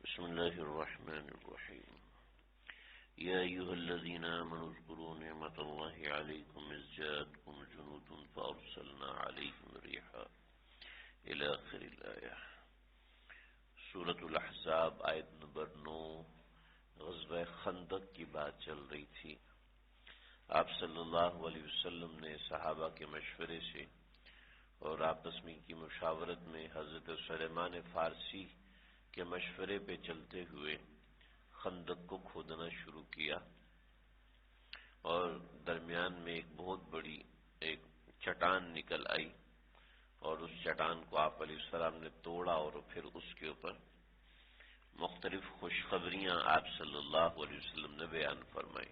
بسم الله الرحمن الرحيم. يا أيها الذين آمنوا اذكروا نعمة الله عليكم إذ جاءتكم جنود فأرسلنا عليهم ريحا إلى آخر الآية. سورة الاحزاب آیت نمبر 9. غزوہ خندق کی بات چل رہی تھی. آپ صلی اللہ علیہ وسلم نے صحابہ کے مشورے سے اور آپس میں کی مشاورت میں حضرت سلیمان فارسی کے مشورے پہ چلتے ہوئے خندق کو کھودنا شروع کیا، اور درمیان میں ایک بہت بڑی ایک چٹان نکل آئی، اور اس چٹان کو آپ علیہ السلام نے توڑا اور پھر اس کے اوپر مختلف خوشخبریاں آپ صلی اللہ علیہ وسلم نے بیان فرمائی.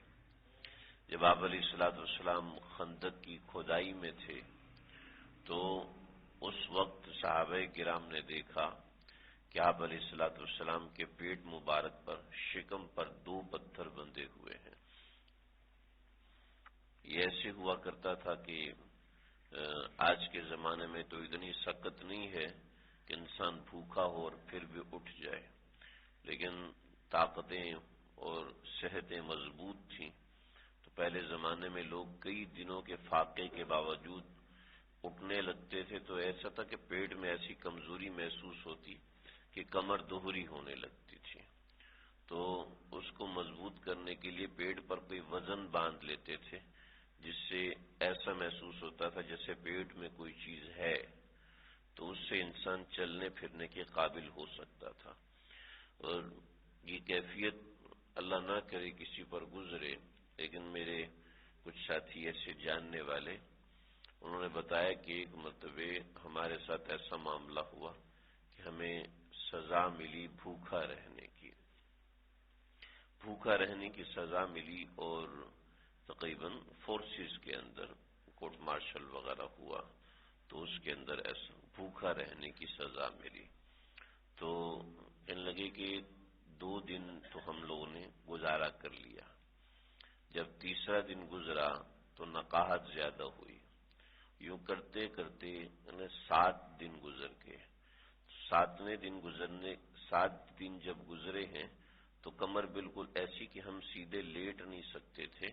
جب آپ علیہ السلام خندق کی کھدائی میں تھے تو اس وقت صحابہ کرام نے دیکھا کہ آپ علیہ السلام کے پیٹ مبارک پر شکم پر 2 پتھر بندھے ہوئے ہیں. یہ ایسے ہوا کرتا تھا کہ آج کے زمانے میں تو اتنی سخت نہیں ہے کہ انسان بھوکا ہو اور پھر بھی اٹھ جائے، لیکن طاقتیں اور صحتیں مضبوط تھیں. تو پہلے زمانے میں لوگ کئی دنوں کے فاقے کے باوجود اٹھنے لگتے تھے، تو ایسا تھا کہ پیٹ میں ایسی کمزوری محسوس ہوتی کہ کمر دوہری ہونے لگتی تھی. تو اس کو مضبوط کرنے کے لیے پیٹ پر کوئی وزن باندھ لیتے تھے، جس سے ایسا محسوس ہوتا تھا جیسے پیٹ میں کوئی چیز ہے، تو اس سے انسان چلنے پھرنے کے قابل ہو سکتا تھا. اور یہ کیفیت اللہ نہ کرے کسی پر گزرے، لیکن میرے کچھ ساتھی ایسے جاننے والے، انہوں نے بتایا کہ ایک مرتبہ ہمارے ساتھ ایسا معاملہ ہوا کہ ہمیں سزا ملی بھوکا رہنے کی سزا ملی، اور تقریباً فورسز کے اندر کورٹ مارشل وغیرہ ہوا تو اس کے اندر ایسا بھوکا رہنے کی سزا ملی. تو کہنے لگے کہ 2 دن تو ہم لوگوں نے گزارا کر لیا. جب تیسرا دن گزرا تو نقاہت زیادہ ہوئی. یوں کرتے کرتے 7 دن گزر گئے. 7 دن جب گزرے ہیں تو کمر بالکل ایسی کہ ہم سیدھے لیٹ نہیں سکتے تھے،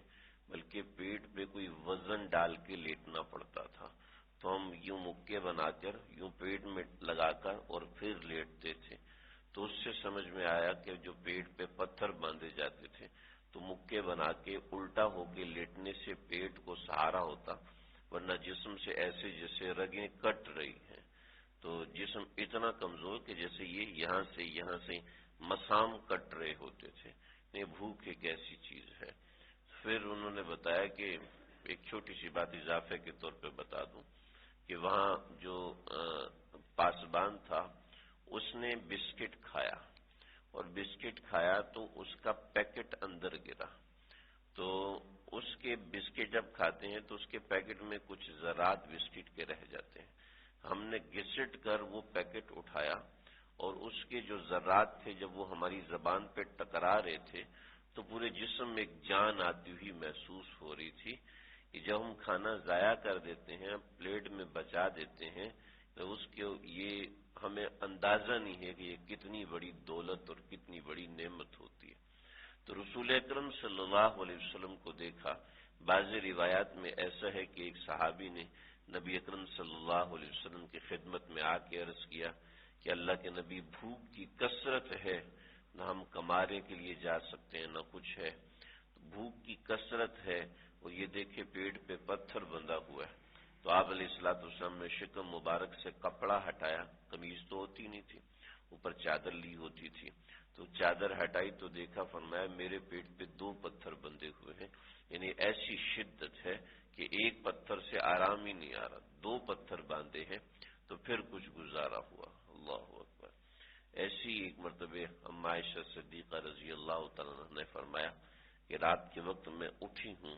بلکہ پیٹ پہ کوئی وزن ڈال کے لیٹنا پڑتا تھا. تو ہم یوں مکے بنا کر یوں پیٹ میں لگا کر اور پھر لیٹتے تھے. تو اس سے سمجھ میں آیا کہ جو پیٹ پہ پتھر باندھے جاتے تھے تو مکے بنا کے الٹا ہو کے لیٹنے سے پیٹ کو سہارا ہوتا، ورنہ جسم سے ایسے جیسے رگیں کٹ رہی ہیں. تو جسم اتنا کمزور کہ جیسے یہ یہاں سے مسام کٹ رہے ہوتے تھے. یہ بھوک ایک ایسی چیز ہے. پھر انہوں نے بتایا کہ ایک چھوٹی سی بات اضافے کے طور پہ بتا دوں کہ وہاں جو پاسبان تھا اس نے بسکٹ کھایا، اور بسکٹ کھایا تو اس کا پیکٹ اندر گرا. تو اس کے بسکٹ جب کھاتے ہیں تو اس کے پیکٹ میں کچھ ذرات بسکٹ کے رہ جاتے ہیں. ہم نے گھسٹ کر وہ پیکٹ اٹھایا، اور اس کے جو ذرات تھے جب وہ ہماری زبان پہ ٹکرا رہے تھے تو پورے جسم میں ایک جان آتی ہوئی محسوس ہو رہی تھی. کہ جب ہم کھانا ضائع کر دیتے ہیں، پلیٹ میں بچا دیتے ہیں، تو اس کے یہ ہمیں اندازہ نہیں ہے کہ یہ کتنی بڑی دولت اور کتنی بڑی نعمت ہوتی ہے. تو رسول اکرم صلی اللہ علیہ وسلم کو دیکھا. بعض روایات میں ایسا ہے کہ ایک صحابی نے نبی اکرم صلی اللہ علیہ وسلم کی خدمت میں آ کے عرض کیا کہ اللہ کے نبی، بھوک کی کثرت ہے، نہ ہم کمارے کے لیے جا سکتے ہیں نہ کچھ ہے، بھوک کی کثرت ہے، اور یہ دیکھے پیٹ پہ پتھر بندھا ہوا ہے. تو آپ علیہ السلام نے شکم مبارک سے کپڑا ہٹایا، قمیض تو ہوتی نہیں تھی، اوپر چادر لی ہوتی تھی. تو چادر ہٹائی تو دیکھا، فرمایا میرے پیٹ پہ 2 پتھر بندھے ہوئے ہیں. یعنی ایسی شدت ہے کہ ایک پتھر سے آرام ہی نہیں آ رہا، 2 پتھر باندھے ہیں. تو پھر کچھ گزارا ہوا. اللہ اکبر. ایسی ایک مرتبہ اما عائشہ صدیقہ رضی اللہ تعالیٰ عنہ نے فرمایا کہ رات کے وقت میں اٹھی ہوں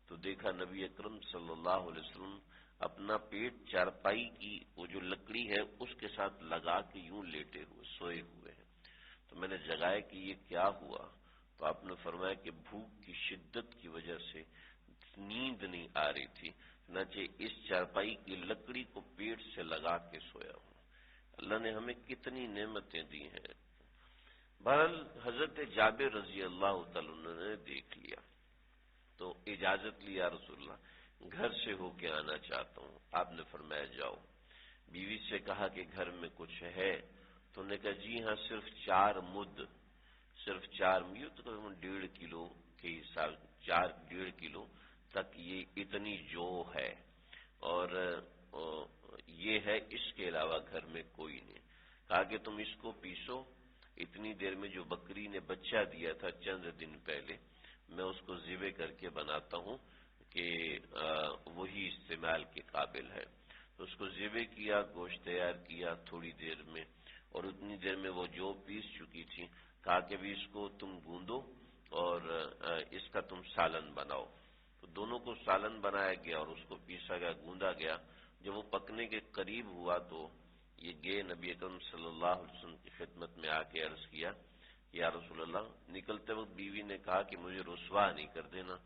تو دیکھا نبی اکرم صلی اللہ علیہ وسلم اپنا پیٹ چارپائی کی وہ جو لکڑی ہے اس کے ساتھ لگا کے یوں لیٹے ہوئے سوئے ہوئے ہیں. تو میں نے جگایا کہ یہ کیا ہوا؟ تو آپ نے فرمایا کہ بھوک کی شدت کی وجہ سے نیند نہیں آ رہی تھی، چنانچہ اس چارپائی کی لکڑی کو پیٹ سے لگا کے سویا ہوں. اللہ نے ہمیں کتنی نعمتیں دی ہیں. بہرحال حضرت جابر رضی اللہ تعالیٰ عنہ نے دیکھ لیا تو اجازت لی، یا رسول اللہ گھر سے ہو کے آنا چاہتا ہوں۔ آپ نے فرمایا جاؤ۔ بیوی سے کہا کہ گھر میں کچھ ہے؟ تو نے کہا جی ہاں، صرف 4 مد، صرف 4 مد، تو 1.5 کلو کے حساب، 1.5 کلو تک یہ اتنی جو ہے، اور یہ ہے، اس کے علاوہ گھر میں کوئی نہیں۔ کہا کہ تم اس کو پیسو، اتنی دیر میں جو بکری نے بچہ دیا تھا چند دن پہلے، میں اس کو ذبح کر کے بناتا ہوں کہ وہی استعمال کے قابل ہے۔ تو اس کو ذبح کیا، گوشت تیار کیا تھوڑی دیر میں، اور اتنی دیر میں وہ جو پیس چکی تھی۔ کہا کہ بھی اس کو تم گوندو اور اس کا تم سالن بناؤ۔ تو دونوں کو سالن بنایا گیا اور اس کو پیسا گیا، گوندا گیا۔ جب وہ پکنے کے قریب ہوا تو یہ گئے نبی اکرم صلی اللہ علیہ وسلم کی خدمت میں آ کے عرض کیا، یا رسول اللہ، نکلتے وقت بیوی نے کہا کہ مجھے رسوا نہیں کر دینا،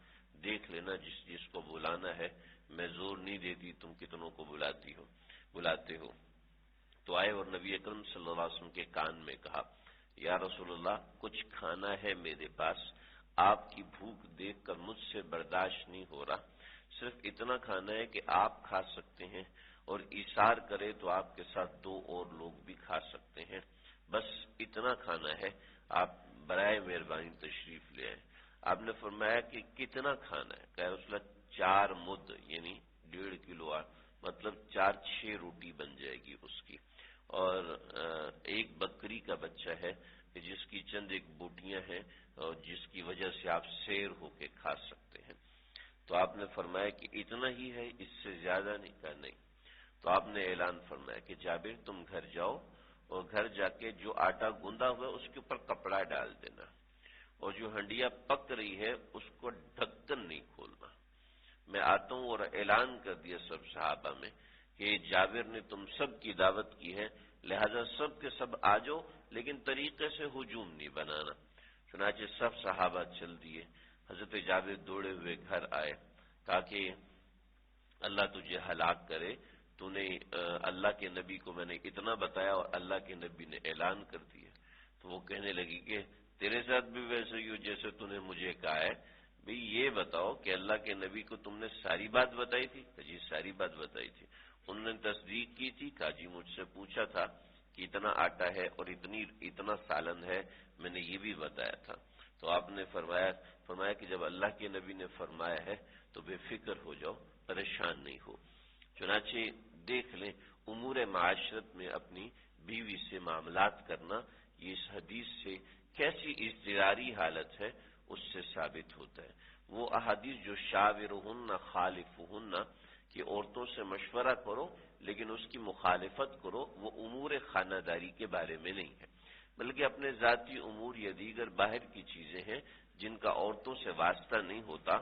دیکھ لینا جس جس کو بلانا ہے، میں زور نہیں دیتی، تم کتنوں کو بلاتے ہو۔ تو آئے اور نبی اکرم صلی اللہ علیہ وسلم کے کان میں کہا، یا رسول اللہ کچھ کھانا ہے میرے پاس، آپ کی بھوک دیکھ کر مجھ سے برداشت نہیں ہو رہا، صرف اتنا کھانا ہے کہ آپ کھا سکتے ہیں، اور ایثار کرے تو آپ کے ساتھ 2 اور لوگ بھی کھا سکتے ہیں، بس اتنا کھانا ہے، آپ برائے مہربانی تشریف لے آئیں۔ آپ نے فرمایا کہ کتنا کھانا ہے؟ کہ رسول اللہ 4 مد، یعنی 1.5 کلو، مطلب 4-6 روٹی بن جائے گی اس کی، اور ایک بکری کا بچہ ہے کہ جس کی چند ایک بوٹیاں ہیں، اور جس کی وجہ سے آپ سیر ہو کے کھا سکتے ہیں۔ تو آپ نے فرمایا کہ اتنا ہی ہے، اس سے زیادہ نہیں؟ کہا نہیں۔ تو آپ نے اعلان فرمایا کہ جابر تم گھر جاؤ، اور گھر جا کے جو آٹا گوندا ہوا ہے اس کے اوپر کپڑا ڈال دینا، اور جو ہنڈیا پک رہی ہے اس کو ڈھکن نہیں کھولنا۔ میں آتا ہوں، اور اعلان کر دیا سب صحابہ میں کہ جابر نے تم سب کی دعوت کی ہے، لہذا سب کے سب آ جاؤ، لیکن طریقے سے ہجوم نہیں بنانا۔ چنانچہ سب صحابہ چل دیے، حضرت جابر دوڑے ہوئے گھر آئے، کہا کہ اللہ تجھے ہلاک کرے، تو نے اللہ کے نبی کو میں نے اتنا بتایا اور اللہ کے نبی نے اعلان کر دیا۔ تو وہ کہنے لگی کہ تیرے ساتھ بھی ویسے ہی ہو جیسے تو نے مجھے کہا ہے، بھئی یہ بتاؤ کہ اللہ کے نبی کو تم نے ساری بات بتائی تھی؟ کہ جی ساری بات بتائی تھی۔ انہوں نے تصدیق کی تھی؟ کہا جی مجھ سے پوچھا تھا کہ اتنا آٹا ہے اور اتنا سالن ہے، میں نے یہ بھی بتایا تھا۔ تو آپ نے فرمایا کہ جب اللہ کے نبی نے فرمایا ہے تو بے فکر ہو جاؤ، پریشان نہیں ہو۔ چنانچہ دیکھ لیں امور معاشرت میں اپنی بیوی سے معاملات کرنا، یہ اس حدیث سے کیسی اضطراری حالت ہے اس سے ثابت ہوتا ہے۔ وہ احادیث جو شاورہن خالفہن، کہ عورتوں سے مشورہ کرو لیکن اس کی مخالفت کرو، وہ امور خانہ داری کے بارے میں نہیں ہے، بلکہ اپنے ذاتی امور یا دیگر باہر کی چیزیں ہیں جن کا عورتوں سے واسطہ نہیں ہوتا،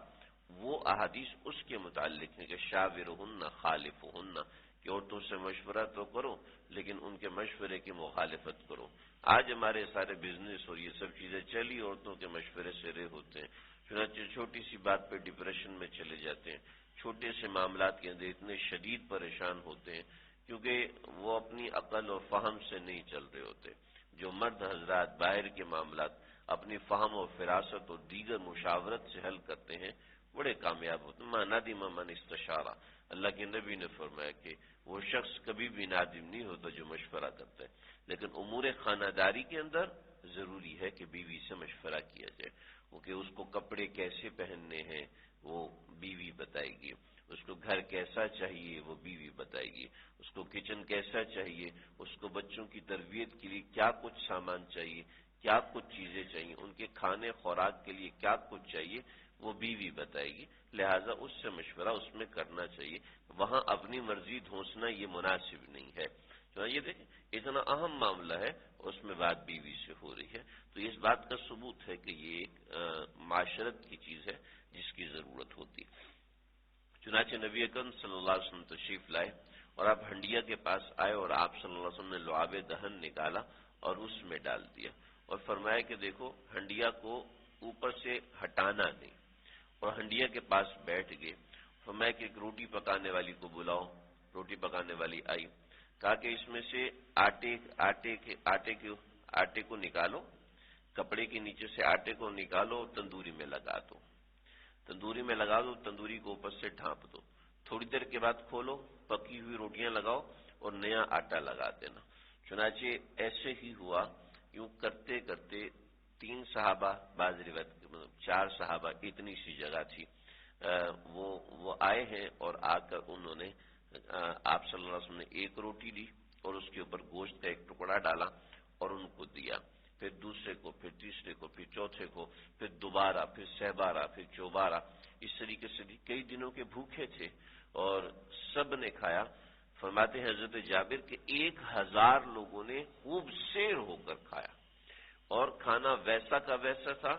وہ احادیث اس کے متعلق ہیں کہ شاورہن خالفہن، کہ عورتوں سے مشورہ تو کرو لیکن ان کے مشورے کی مخالفت کرو۔ آج ہمارے سارے بزنس اور یہ سب چیزیں چلی عورتوں کے مشورے سے رہے ہوتے ہیں، چنانچہ چھوٹی سی بات پہ ڈپریشن میں چلے جاتے ہیں، چھوٹے سے معاملات کے اندر اتنے شدید پریشان ہوتے ہیں کیونکہ وہ اپنی عقل اور فہم سے نہیں چل رہے ہوتے۔ جو مرد حضرات باہر کے معاملات اپنی فہم اور فراست اور دیگر مشاورت سے حل کرتے ہیں، بڑے کامیاب ہوتے ہیں۔ ما ندم من استشارہ، اللہ کے نبی نے فرمایا کہ وہ شخص کبھی بھی نادم نہیں ہوتا جو مشورہ کرتا ہے، لیکن امور خانہ داری کے اندر ضروری ہے کہ بیوی سے مشورہ کیا جائے، کیونکہ اس کو کپڑے کیسے پہننے ہیں وہ بیوی بتائے گی، اس کو گھر کیسا چاہیے وہ بیوی بتائے گی، اس کو کچن کیسا چاہیے، اس کو بچوں کی تربیت کے لیے کیا کچھ سامان چاہیے، کیا کچھ چیزیں چاہیے، ان کے کھانے خوراک کے لیے کیا کچھ چاہیے، وہ بیوی بتائے گی، لہٰذا اس سے مشورہ اس میں کرنا چاہیے۔ وہاں اپنی مرضی دھونسنا یہ مناسب نہیں ہے۔ تو یہ دیکھیں اتنا اہم معاملہ ہے، اس میں بات بیوی سے ہو رہی ہے، تو اس بات کا ثبوت ہے کہ یہ ایک معاشرت کی چیز ہے جس کی ضرورت ہوتی ہے۔ چنانچہ نبی اکرم صلی اللہ علیہ وسلم تشریف لائے اور آپ ہنڈیا کے پاس آئے، اور آپ صلی اللہ علیہ وسلم نے لعاب دہن نکالا اور اس میں ڈال دیا، اور فرمایا کہ دیکھو ہنڈیا کو اوپر سے ہٹانا نہیں، اور ہنڈیا کے پاس بیٹھ گئے۔ فرمایا کہ ایک روٹی پکانے والی کو بلاؤ، روٹی پکانے والی آئی، کہا کہ اس میں سے آٹے کو نکالو کپڑے کے نیچے سے آٹے کو نکالو اور تندوری میں لگا دو، تندوری میں لگا دو، تندوری کو اوپر سے ڈھانپ دو، تھوڑی دیر کے بعد کھولو، پکی ہوئی روٹیاں لگاؤ اور نیا آٹا لگا دینا۔ چنانچہ ایسے ہی ہوا، یوں کرتے کرتے 3 صحابہ، بعض روایت مطلب 4 صحابہ، اتنی سی جگہ تھی، وہ آئے ہیں اور آ کر انہوں نے آپ صلی اللہ علیہ وسلم نے ایک روٹی دی اور اس کے اوپر گوشت کا ایک ٹکڑا ڈالا اور ان کو دیا، پھر دوسرے کو، پھر تیسرے کو، پھر چوتھے کو، پھر دوبارہ، پھر سہبارہ، پھر چوبارہ، اس طریقے سے کئی دنوں کے بھوکے تھے اور سب نے کھایا۔ فرماتے ہیں حضرت جابر کہ 1000 لوگوں نے خوب سیر ہو کر کھایا، اور کھانا ویسا کا ویسا تھا،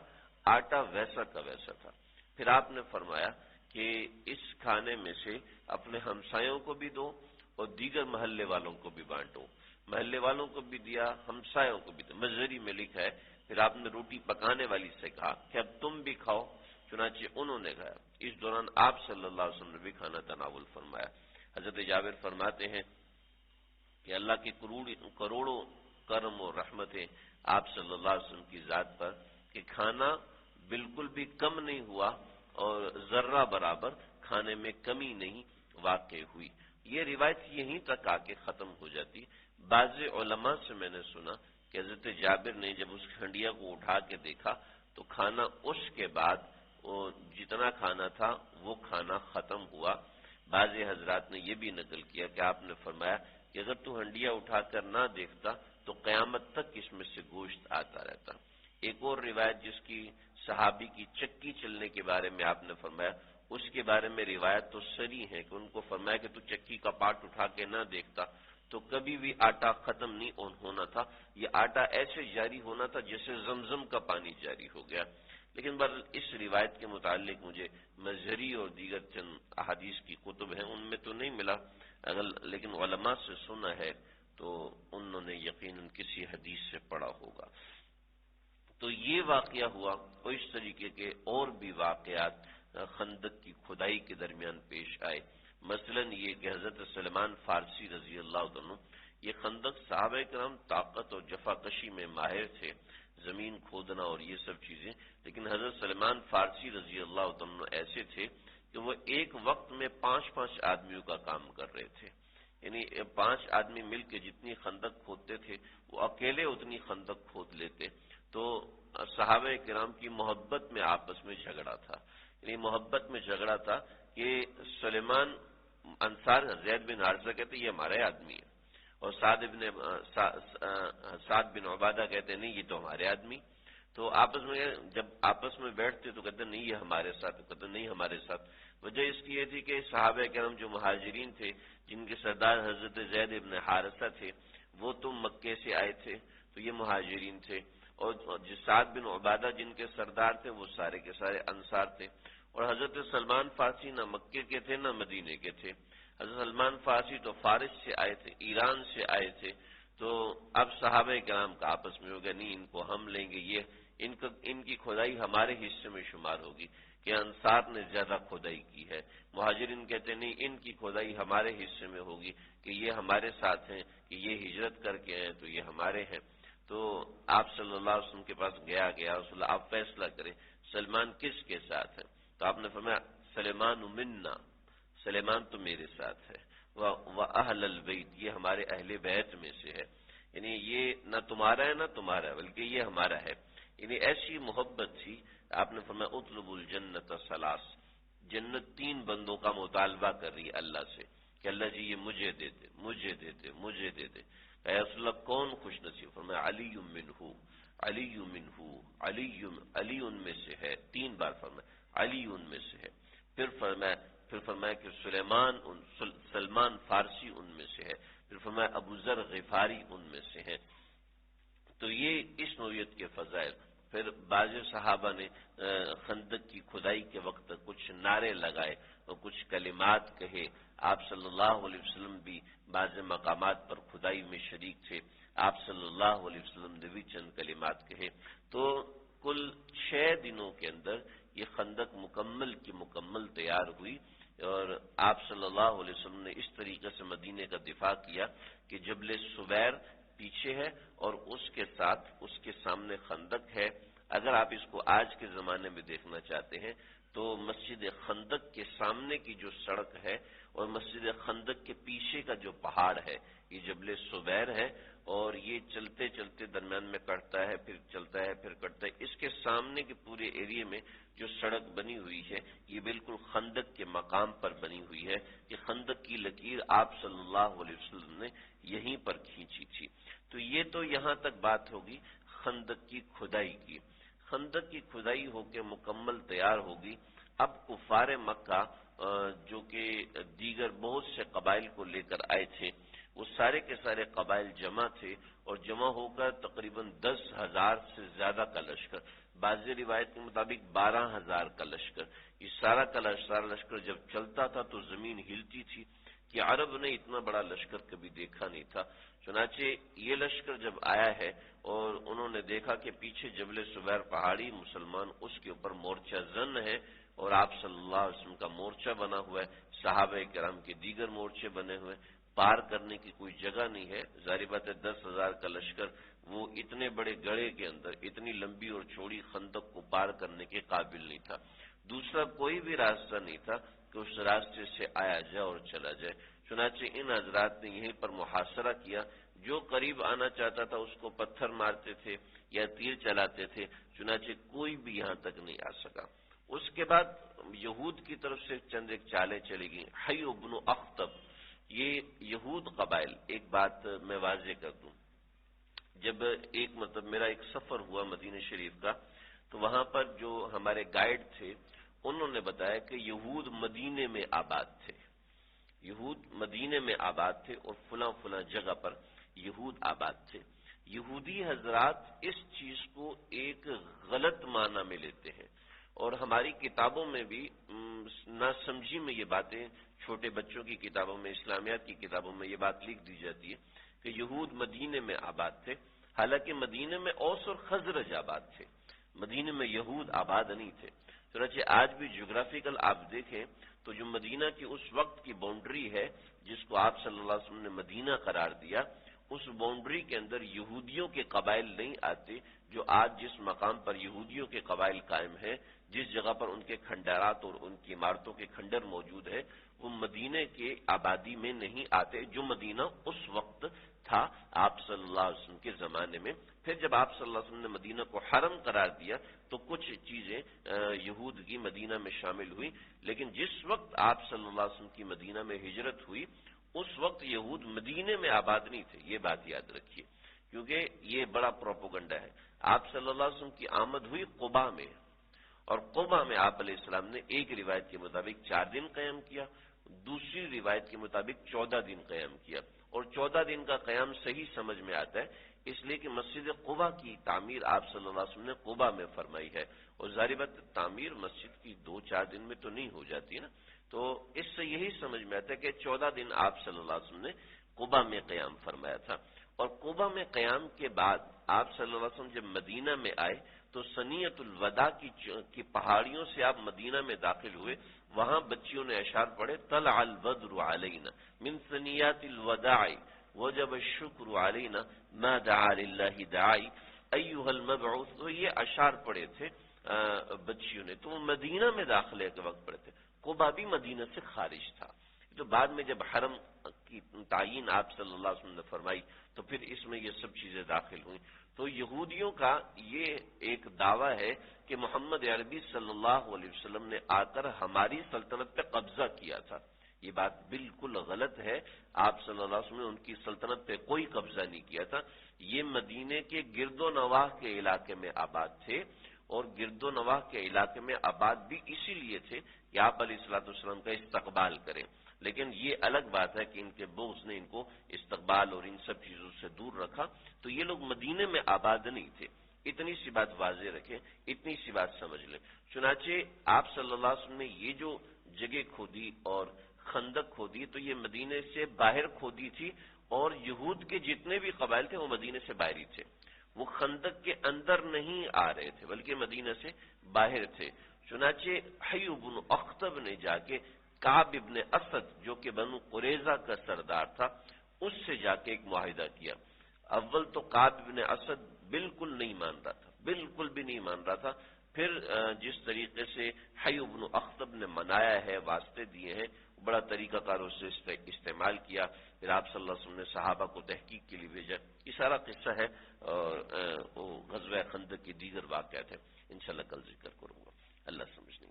آٹا ویسا کا ویسا تھا۔ پھر آپ نے فرمایا کہ اس کھانے میں سے اپنے ہمسایوں کو بھی دو اور دیگر محلے والوں کو بھی بانٹو۔ محلے والوں کو بھی دیا، ہمسایوں کو بھی دیا۔ مزری میں لکھا ہے پھر آپ نے روٹی پکانے والی سے کہا کہ اب تم بھی کھاؤ، چنانچہ انہوں نے کھایا۔ اس دوران آپ صلی اللہ علیہ وسلم نے بھی کھانا تناول فرمایا۔ حضرت جابر فرماتے ہیں کہ اللہ کی کروڑوں کرم و رحمتیں آپ صلی اللہ علیہ وسلم کی ذات پر کہ کھانا بالکل بھی کم نہیں ہوا اور ذرہ برابر کھانے میں کمی نہیں واقع ہوئی۔ یہ روایت یہیں تک آ کے ختم ہو جاتی۔ بعض علماء سے میں نے سنا کہ حضرت جابر نے جب اس ہنڈیا کو اٹھا کے دیکھا تو کھانا اس کے بعد جتنا کھانا تھا وہ کھانا ختم ہوا۔ بعض حضرات نے یہ بھی نقل کیا کہ آپ نے فرمایا کہ اگر تو ہنڈیا اٹھا کر نہ دیکھتا تو قیامت تک اس میں سے گوشت آتا رہتا۔ ایک اور روایت جس کی صحابی کی چکی چلنے کے بارے میں آپ نے فرمایا، اس کے بارے میں روایت تو سری ہے کہ ان کو فرمایا کہ تو چکی کا پارٹ اٹھا کے نہ دیکھتا تو کبھی بھی آٹا ختم نہیں ہونا تھا، یہ آٹا ایسے جاری ہونا تھا جیسے زمزم کا پانی جاری ہو گیا۔ لیکن اس روایت کے متعلق مجھے مظہری اور دیگر چند احادیث کی کتب ہیں، ان میں تو نہیں ملا، لیکن علماء سے سنا ہے تو انہوں نے یقیناً کسی حدیث سے پڑھا ہوگا۔ تو یہ واقعہ ہوا، اور اس طریقے کے اور بھی واقعات خندق کی کھدائی کے درمیان پیش آئے۔ مثلا یہ کہ حضرت سلمان فارسی رضی اللہ عنہ، یہ خندق صحابہ کرام طاقت اور جفاکشی میں ماہر تھے، زمین کھودنا اور یہ سب چیزیں، لیکن حضرت سلمان فارسی رضی اللہ عنہ ایسے تھے کہ وہ ایک وقت میں 5 آدمیوں کا کام کر رہے تھے، یعنی 5 آدمی مل کے جتنی خندق کھودتے تھے وہ اکیلے اتنی خندق کھود لیتے۔ تو صحابہ کرام کی محبت میں آپس میں جھگڑا تھا، یعنی محبت میں جھگڑا تھا کہ سلیمان انصار زید بن حارثہ کہتے یہ ہمارے آدمی ہے، اور سعد بن عبادہ کہتے نہیں یہ تو ہمارے آدمی۔ تو جب آپس میں بیٹھتے تو کہتے نہیں یہ ہمارے ساتھ، کہتے نہیں ہمارے ساتھ۔ وجہ اس کی یہ تھی کہ صحابہ کرام جو مہاجرین تھے، جن کے سردار حضرت زید بن حارثہ تھے، وہ تو مکے سے آئے تھے تو یہ مہاجرین تھے، اور سعد بن عبادہ جن کے سردار تھے وہ سارے کے سارے انصار تھے، اور حضرت سلمان فارسی نہ مکے کے تھے نہ مدینے کے تھے۔ حضرت سلمان فارسی تو فارس سے آئے تھے، ایران سے آئے تھے، تو اب صحابہ کرام کا آپس میں ہو گیا نہیں ان کو ہم لیں گے، یہ ان کی کھدائی ہمارے حصے میں شمار ہوگی کہ انصار نے زیادہ کھدائی کی ہے۔ مہاجرین کہتے نہیں ان کی کھدائی ہمارے حصے میں ہوگی کہ یہ ہمارے ساتھ ہیں، کہ یہ ہجرت کر کے ہیں تو یہ ہمارے ہیں۔ تو آپ صلی اللہ علیہ وسلم کے پاس گیا رسول اللہ آپ فیصلہ کریں سلمان کس کے ساتھ ہے؟ تو آپ نے فرمایا سلیمان منا، سلیمان تو میرے ساتھ ہے، وَأَهْلَ الْبَيْتِ یہ ہمارے اہل بیت میں سے ہے، یعنی یہ نہ تمہارا ہے نہ تمہارا ہے بلکہ یہ ہمارا ہے۔ یعنی ایسی محبت تھی۔ آپ نے فرمایا اطلبوا الجنت ثلاث، جنت 3 بندوں کا مطالبہ کر رہی ہے اللہ سے کہ اللہ جی یہ مجھے دے دے، مجھے دے دے، مجھے دے دے۔ اے رسول اللہ کون خوش نصیب؟ فرمایا علی منہ، علی منہ، علی ان میں سے ہے، 3 بار فرمایا علی ان میں سے ہے۔ پھر فرمایا کہ سلمان فارسی ان میں سے ہے، پھر فرمایا ابو ذر غفاری ان میں سے ہے۔ تو یہ اس نوعیت کے فضائل۔ پھر بعض صحابہ نے خندق کی کھدائی کے وقت کچھ نعرے لگائے اور کچھ کلمات کہے۔ آپ صلی اللہ علیہ وسلم بھی بعض مقامات پر کھدائی میں شریک تھے، آپ صلی اللہ علیہ وسلم نے بھی چند کلمات کہے۔ تو کل 6 دنوں کے اندر یہ خندق مکمل کی مکمل تیار ہوئی، اور آپ صلی اللہ علیہ وسلم نے اس طریقے سے مدینے کا دفاع کیا کہ جبل سویر پیچھے ہے اور اس کے ساتھ اس کے سامنے خندق ہے۔ اگر آپ اس کو آج کے زمانے میں دیکھنا چاہتے ہیں تو مسجد خندق کے سامنے کی جو سڑک ہے اور مسجد خندق کے پیچھے کا جو پہاڑ ہے یہ جبل صبیر ہے، اور یہ چلتے چلتے درمیان میں کٹتا ہے، پھر چلتا ہے، پھر کٹتا ہے۔ اس کے سامنے کے پورے ایریے میں جو سڑک بنی ہوئی ہے یہ بالکل خندق کے مقام پر بنی ہوئی ہے۔ یہ خندق کی لکیر آپ صلی اللہ علیہ وسلم نے یہیں پر کھینچی تھی۔ تو یہ تو یہاں تک بات ہوگی خندق کی کھدائی کی۔ خندق کی کھدائی ہو کے مکمل تیار ہوگی۔ اب کفار مکہ جو کہ دیگر بہت سے قبائل کو لے کر آئے تھے، وہ سارے کے سارے قبائل جمع تھے، اور جمع ہو کر تقریباً 10,000 سے زیادہ کا لشکر، بعض روایت کے مطابق 12,000 کا لشکر، یہ سارا کا سارا لشکر جب چلتا تھا تو زمین ہلتی تھی کہ عرب نے اتنا بڑا لشکر کبھی دیکھا نہیں تھا۔ چنانچہ یہ لشکر جب آیا ہے اور انہوں نے دیکھا کہ پیچھے جبل صبیر پہاڑی، مسلمان اس کے اوپر مورچہ زن ہے اور آپ صلی اللہ علیہ وسلم کا مورچہ بنا ہوا ہے، صحابہ کرام کے دیگر مورچے بنے ہوئے، پار کرنے کی کوئی جگہ نہیں ہے۔ ظاہر بات ہے 10,000 کا لشکر وہ اتنے بڑے گڑھے کے اندر اتنی لمبی اور چوڑی خندق کو پار کرنے کے قابل نہیں تھا۔ دوسرا کوئی بھی راستہ نہیں تھا کہ اس راستے سے آیا جائے اور چلا جائے۔ چنانچہ ان حضرات نے یہیں پر محاصرہ کیا، جو قریب آنا چاہتا تھا اس کو پتھر مارتے تھے یا تیر چلاتے تھے، چنانچہ کوئی بھی یہاں تک نہیں آ سکا۔ اس کے بعد یہود کی طرف سے چند ایک چالیں چلی گئیں۔ حی بن اخطب، یہ یہود قبائل، ایک بات میں واضح کر دوں، جب ایک میرا ایک سفر ہوا مدینہ شریف کا، تو وہاں پر جو ہمارے گائیڈ تھے انہوں نے بتایا کہ یہود مدینے میں آباد تھے، یہود مدینے میں آباد تھے اور فلاں فلاں جگہ پر یہود آباد تھے۔ یہودی حضرات اس چیز کو ایک غلط معنی میں لیتے ہیں، اور ہماری کتابوں میں بھی نہ سمجھی میں یہ باتیں، چھوٹے بچوں کی کتابوں میں، اسلامیات کی کتابوں میں یہ بات لکھ دی جاتی ہے کہ یہود مدینے میں آباد تھے، حالانکہ مدینے میں اوس اور خزرج آباد تھے، مدینے میں یہود آباد نہیں تھے۔ چنانچہ آج بھی جغرافیکل آپ دیکھیں تو جو مدینہ کی اس وقت کی باؤنڈری ہے جس کو آپ صلی اللہ علیہ وسلم نے مدینہ قرار دیا، اس باؤنڈری کے اندر یہودیوں کے قبائل نہیں آتے جو آج جس مقام پر یہودیوں کے قبائل قائم ہیں، جس جگہ پر ان کے کھنڈرات اور ان کی عمارتوں کے کھنڈر موجود ہیں، وہ مدینے کے آبادی میں نہیں آتے جو مدینہ اس وقت تھا آپ صلی اللہ علیہ وسلم کے زمانے میں۔ پھر جب آپ صلی اللہ علیہ وسلم نے مدینہ کو حرم قرار دیا تو کچھ چیزیں یہود کی مدینہ میں شامل ہوئی، لیکن جس وقت آپ صلی اللہ علیہ وسلم کی مدینہ میں ہجرت ہوئی اس وقت یہود مدینے میں آباد نہیں تھے، یہ بات یاد رکھیے، کیونکہ یہ بڑا پروپیگنڈا ہے۔ آپ صلی اللہ علیہ وسلم کی آمد ہوئی قباء میں، اور قباء میں آپ علیہ السلام نے ایک روایت کے مطابق 4 دن قیام کیا، دوسری روایت کے مطابق 14 دن قیام کیا، اور 14 دن کا قیام صحیح سمجھ میں آتا ہے اس لیے کہ مسجد قباء کی تعمیر آپ صلی اللہ علیہ وسلم نے قباء میں فرمائی ہے، اور ظاہر بات تعمیر مسجد کی 2-4 دن میں تو نہیں ہو جاتی نا، تو اس سے یہی سمجھ میں آتا ہے کہ 14 دن آپ صلی اللہ علیہ وسلم نے قباء میں قیام فرمایا تھا۔ اور قباء میں قیام کے بعد آپ صلی اللہ علیہ وسلم جب مدینہ میں آئے تو ثنیۃ الوداع کی پہاڑیوں سے آپ مدینہ میں داخل ہوئے، وہاں بچیوں نے اشعار پڑھے، طلع البدر علینا من ثنیات الوداع وجب الشکر علینا ما دعا للہ داعی ایھا المبعوث، تو یہ اشعار پڑھے تھے بچیوں نے، تو وہ مدینہ میں داخلے کے وقت پڑھے تھے۔ قباء بھی مدینہ سے خارج تھا، تو بعد میں جب حرم کی تعیین آپ صلی اللہ علیہ وسلم نے فرمائی تو پھر اس میں یہ سب چیزیں داخل ہوئیں۔ تو یہودیوں کا یہ ایک دعویٰ ہے کہ محمد عربی صلی اللہ علیہ وسلم نے آ کر ہماری سلطنت پہ قبضہ کیا تھا، یہ بات بالکل غلط ہے۔ آپ صلی اللہ علیہ وسلم نے ان کی سلطنت پہ کوئی قبضہ نہیں کیا تھا، یہ مدینے کے گرد و نواح کے علاقے میں آباد تھے، اور گرد و نواح کے علاقے میں آباد بھی اسی لیے تھے کہ آپ علیہ الصلوۃ والسلام کا استقبال کریں، لیکن یہ الگ بات ہے کہ ان کے بغض نے ان کو استقبال اور ان سب چیزوں سے دور رکھا، تو یہ لوگ مدینے میں آباد نہیں تھے۔ اتنی سی بات واضح رکھیں، اتنی سی بات سمجھ لیں۔ چنانچہ آپ صلی اللہ علیہ وسلم نے یہ جو جگہ کھودی اور خندق کھودی تو یہ مدینے سے باہر کھودی تھی، اور یہود کے جتنے بھی قبائل تھے وہ مدینے سے باہر ہی تھے، وہ خندق کے اندر نہیں آ رہے تھے بلکہ مدینہ سے باہر تھے۔ چنانچہ حی بن اخطب نے جا کے کعب ابن اسد جو کہ بنو قریظہ کا سردار تھا اس سے جا کے ایک معاہدہ کیا، اول تو کعب بن اسد بالکل نہیں مان رہا تھا، بالکل بھی نہیں مان رہا تھا، پھر جس طریقے سے حی بن اخطب نے منایا ہے، واسطے دیے ہیں، بڑا طریقہ کار اس سے استعمال کیا، پھر آپ صلی اللہ علیہ وسلم نے صحابہ کو تحقیق کے لیے بھیجا۔ یہ سارا قصہ ہے، اور وہ غزوہ خندق کی دیگر واقعات ہیں، انشاءاللہ کل ذکر کروں گا۔ اللہ سمجھنے